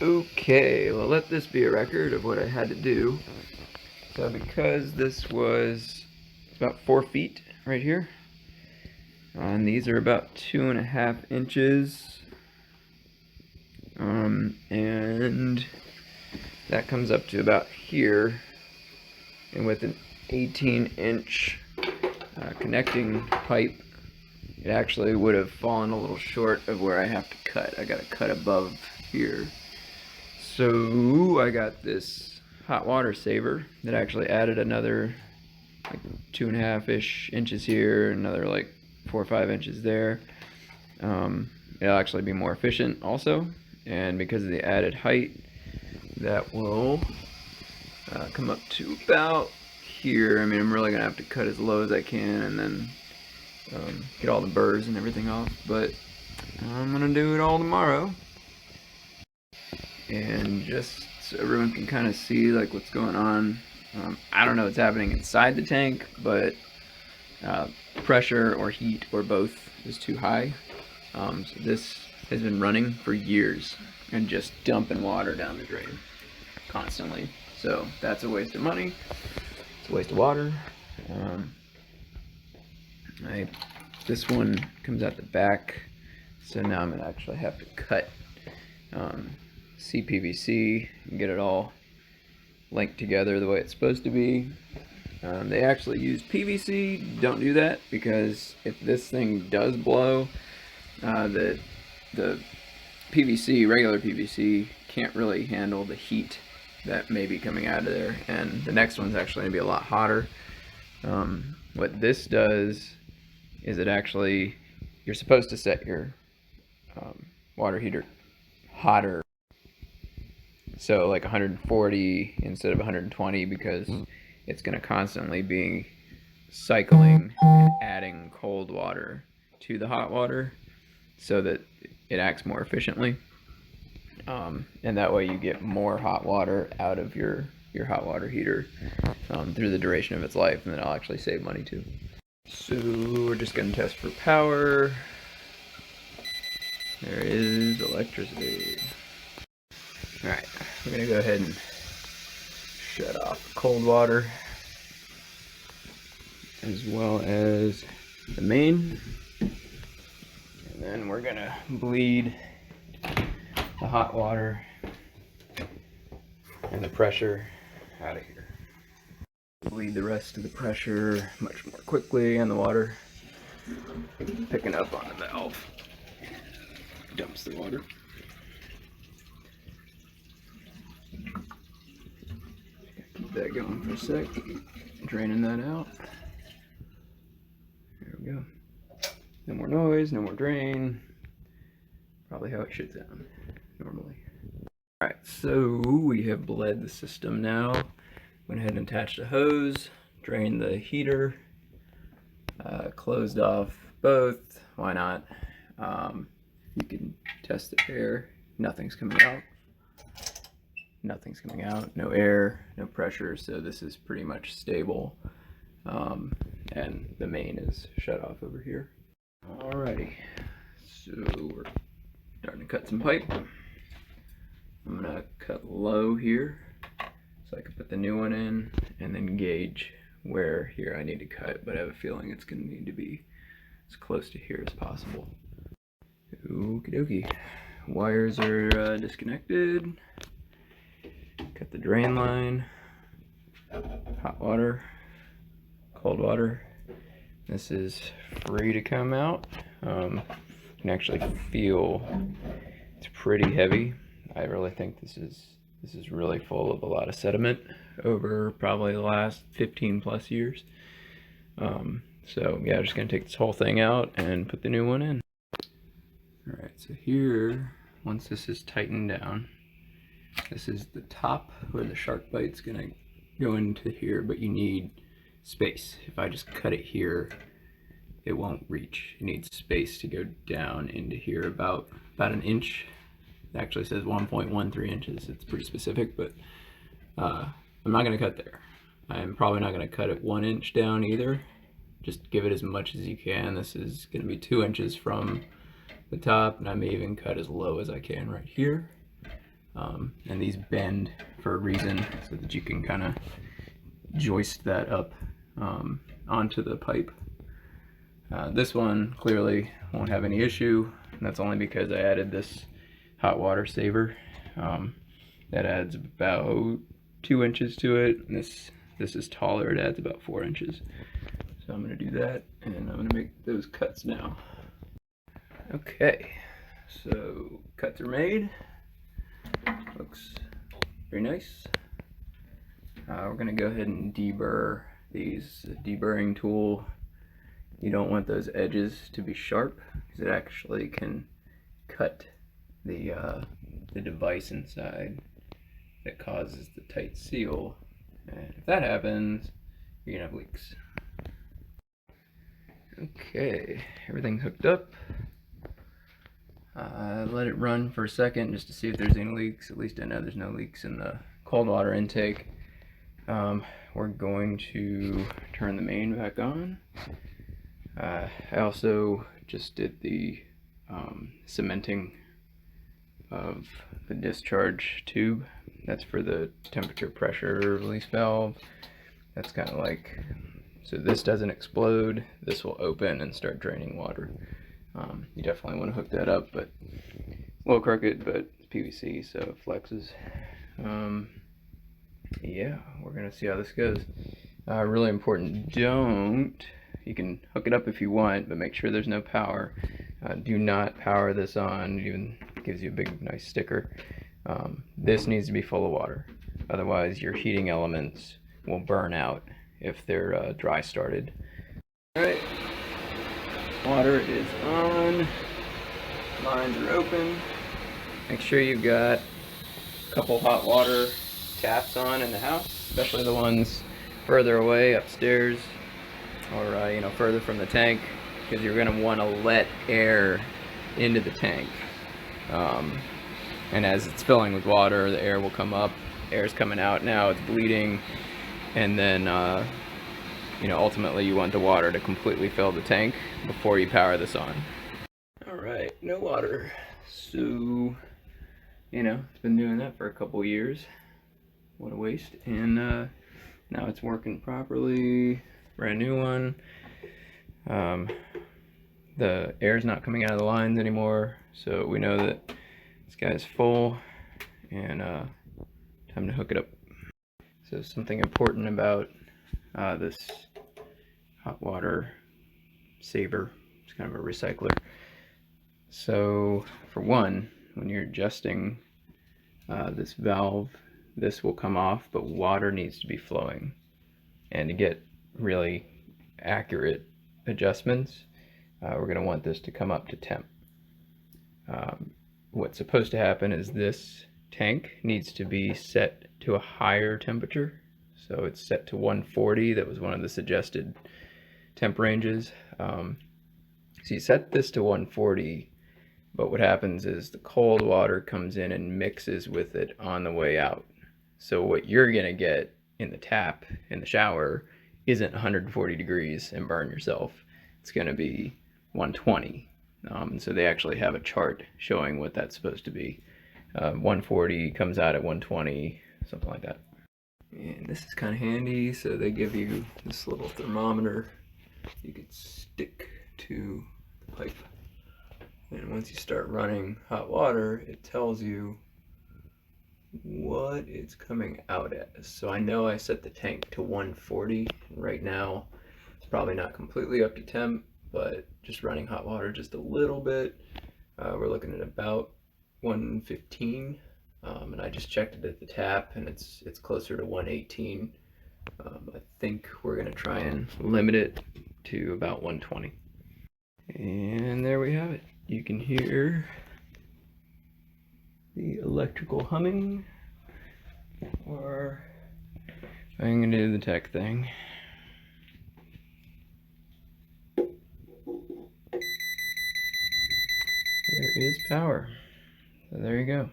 Okay, well, let this be a record of what I had to do. So because this was about 4 feet right here, and these are about 2.5 inches, and that comes up to about here, and with an 18-inch connecting pipe, it actually would have fallen a little short of where I have to cut. I gotta cut above here. So I got this hot water saver that actually added another like 2.5-ish inches here, another like 4 or 5 inches there. It'll actually be more efficient also, and because of the added height, that will come up to about here. I mean, I'm really gonna have to cut as low as I can and then get all the burrs and everything off, but I'm gonna do it all tomorrow. And just so everyone can kind of see like what's going on, I don't know what's happening inside the tank, but pressure or heat or both is too high. So this has been running for years and just dumping water down the drain constantly. So that's a waste of money. It's a waste of water. This one comes out the back, so now I'm gonna actually have to cut CPVC and get it all linked together the way it's supposed to be. They actually use PVC. Don't do that, because if this thing does blow, the PVC, regular PVC, can't really handle the heat that may be coming out of there, and the next one's actually going to be a lot hotter. What this does is it actually, you're supposed to set your water heater hotter, so like 140 instead of 120, because it's going to constantly be cycling and adding cold water to the hot water so that it acts more efficiently. And that way you get more hot water out of your hot water heater through the duration of its life, and then I'll actually save money too. So we're just going to test for power. There is electricity. Alright, we're going to go ahead and shut off cold water, as well as the main, and then we're going to bleed the hot water and the pressure out of here. Bleed the rest of the pressure much more quickly, and the water picking up on the valve dumps the water. Keep that going for a sec, draining that out. There we go. No more noise, no more drain. Probably how it should sound normally. Alright, so we have bled the system now. Went ahead and attached a hose, drained the heater, closed off both. Why not? You can test the air. Nothing's coming out. Nothing's coming out. No air, no pressure, so this is pretty much stable. And the main is shut off over here. Alrighty, so we're starting to cut some pipe. I'm gonna cut low here so I can put the new one in, and then gauge where here I need to cut, but I have a feeling it's gonna need to be as close to here as possible. Okie dokie. Wires are disconnected. Cut the drain line. Hot water, cold water. This is free to come out. You can actually feel it's pretty heavy. I really think this is really full of a lot of sediment over probably the last 15 plus years. So yeah, I'm just gonna take this whole thing out and put the new one in. Alright, so here, once this is tightened down, this is the top where the shark bite's gonna go into here, but you need space. If I just cut it here, it won't reach. You need space to go down into here about an inch. It actually says 1.13 inches. It's pretty specific, but I'm not gonna cut there. I'm probably not gonna cut it 1 inch down either. Just give it as much as you can. This is gonna be 2 inches from the top, and I may even cut as low as I can right here. And these bend for a reason so that you can kind of joist that up onto the pipe. This one clearly won't have any issue, and that's only because I added this hot water saver. That adds about 2 inches to it, and this is taller, it adds about 4 inches. So I'm going to do that, and I'm going to make those cuts now. Okay, so cuts are made. Looks very nice. We're going to go ahead and deburr these. Deburring tool, you don't want those edges to be sharp because it actually can cut the device inside that causes the tight seal, and if that happens, you're gonna have leaks. Okay, everything's hooked up. Let it run for a second just to see if there's any leaks. At least I know there's no leaks in the cold water intake. We're going to turn the main back on. I also just did the cementing of the discharge tube. That's for the temperature pressure release valve. That's kind of like, so this doesn't explode, this will open and start draining water. You definitely want to hook that up, but it's a little crooked, but it's PVC, so it flexes. Yeah, we're gonna see how this goes. Really important, you can hook it up if you want, but make sure there's no power. Do not power this on, it even gives you a big nice sticker. This needs to be full of water, otherwise your heating elements will burn out if they're dry started. Alright, water is on, lines are open. Make sure you've got a couple hot water taps on in the house, especially the ones further away upstairs or you know, further from the tank, because you're going to want to let air into the tank. And as it's filling with water, the air will come up. Air's coming out now, it's bleeding, and then you know, ultimately you want the water to completely fill the tank before you power this on. Alright, no water. So, you know, it's been doing that for a couple years. What a waste. And now it's working properly. Brand new one. The air's not coming out of the lines anymore, so we know that this guy's full, and time to hook it up. So something important about this hot water saver, it's kind of a recycler. So for one, when you're adjusting this valve, this will come off, but water needs to be flowing. And to get really accurate adjustments, we're going to want this to come up to temp. What's supposed to happen is this tank needs to be set to a higher temperature. So it's set to 140. That was one of the suggested temp ranges. So you set this to 140, but what happens is the cold water comes in and mixes with it on the way out. So what you're going to get in the tap, in the shower, isn't 140 degrees and burn yourself. It's going to be 120. So they actually have a chart showing what that's supposed to be. 140 comes out at 120, something like that. And this is kind of handy, so they give you this little thermometer you could stick to the pipe. And once you start running hot water, it tells you what it's coming out as. So I know I set the tank to 140. Right now it's probably not completely up to temp, but just running hot water just a little bit, we're looking at about 115. And I just checked it at the tap, and it's closer to 118. I think we're gonna try and limit it to about 120. And there we have it. You can hear the electrical humming, or I'm gonna do the tech thing. There is power. So there you go.